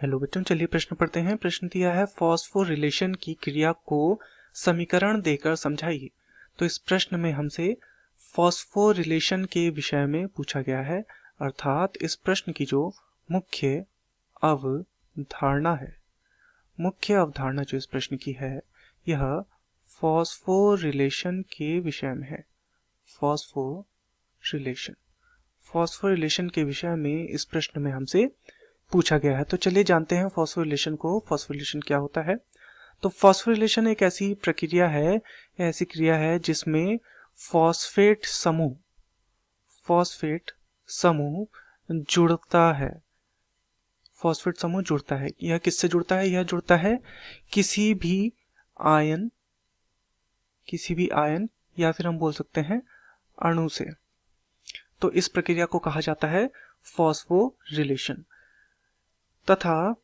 Hello बच्चों, चलिए प्रश्न पढ़ते हैं। प्रश्न दिया है फॉस्फोरिलेशन की क्रिया को समीकरण देकर समझाइए। तो इस प्रश्न में हमसे फॉस्फोरिलेशन के विषय में पूछा गया है, अर्थात इस प्रश्न की जो मुख्य अवधारणा है, मुख्य अवधारणा जो इस प्रश्न की है, यह फॉस्फोरिलेशन के विषय में है। फॉस्फोरिलेशन फॉस्फोरिलेशन के विषय में इस प्रश्न में हमसे पूछा गया है। तो चलिए जानते हैं फॉस्फोरिलेशन को। फॉस्फोरिलेशन क्या होता है? तो फॉस्फोरिलेशन एक ऐसी प्रक्रिया है, ऐसी क्रिया है जिसमें फॉस्फेट समूह जुड़ता है। फॉस्फेट समूह जुड़ता है। यह किससे जुड़ता है? यह जुड़ता है किसी भी आयन या फिर हम बोल सकते हैं अणु से। तो इस प्रक्रिया को कहा जाता है फॉस्फोरिलेशन। तथा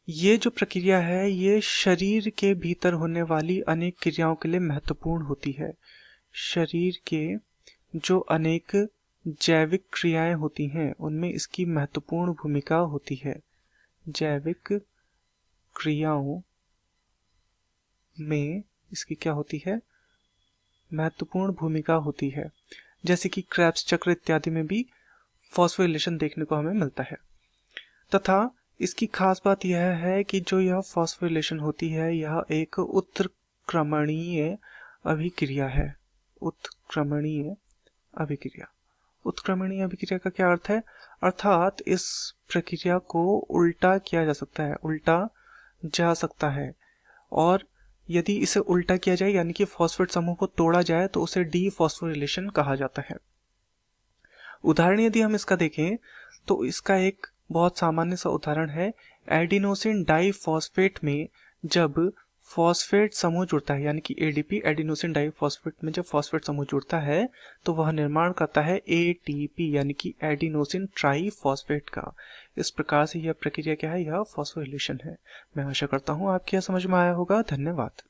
ये जो प्रक्रिया है, ये शरीर के भीतर होने वाली अनेक क्रियाओं के लिए महत्वपूर्ण होती है। शरीर के जो अनेक जैविक क्रियाएं होती हैं, उनमें इसकी महत्वपूर्ण भूमिका होती है। जैविक क्रियाओं में इसकी क्या होती है? महत्वपूर्ण भूमिका होती है। जैसे कि क्रेब्स चक्र इत्यादि में भी फॉस्फोरिलेशन देखने को हमें मिलता है। तथा इसकी खास बात यह है कि जो यह फॉस्फोरिलेशन होती है, यह एक उत्क्रमणीय अभिक्रिया है। उत्क्रमणीय अभिक्रिया का क्या अर्थ है? अर्थात इस प्रक्रिया को उल्टा किया जा सकता है, उल्टा जा सकता है। और यदि इसे उल्टा किया जाए, यानी कि फॉस्फेट समूह को तोड़ा जाए, तो उसे डीफॉस्फोरिलेशन कहा जाता है। उदाहरण यदि हम इसका देखें तो इसका एक बहुत सामान्य सा उदाहरण है एडिनोसिन डाइफॉस्फेट में जब फॉस्फेट समूह जुड़ता है, यानी कि एडीपी, एडिनोसिन डाइफॉस्फेट में जब फॉस्फेट समूह जुड़ता है तो वह निर्माण करता है एटीपी, यानी कि एडिनोसिन ट्राइफॉस्फेट का। इस प्रकार से यह प्रक्रिया क्या है? यह फॉस्फोरिलेशन है। मैं आशा करता हूँ आपके यह समझ में आया होगा। धन्यवाद।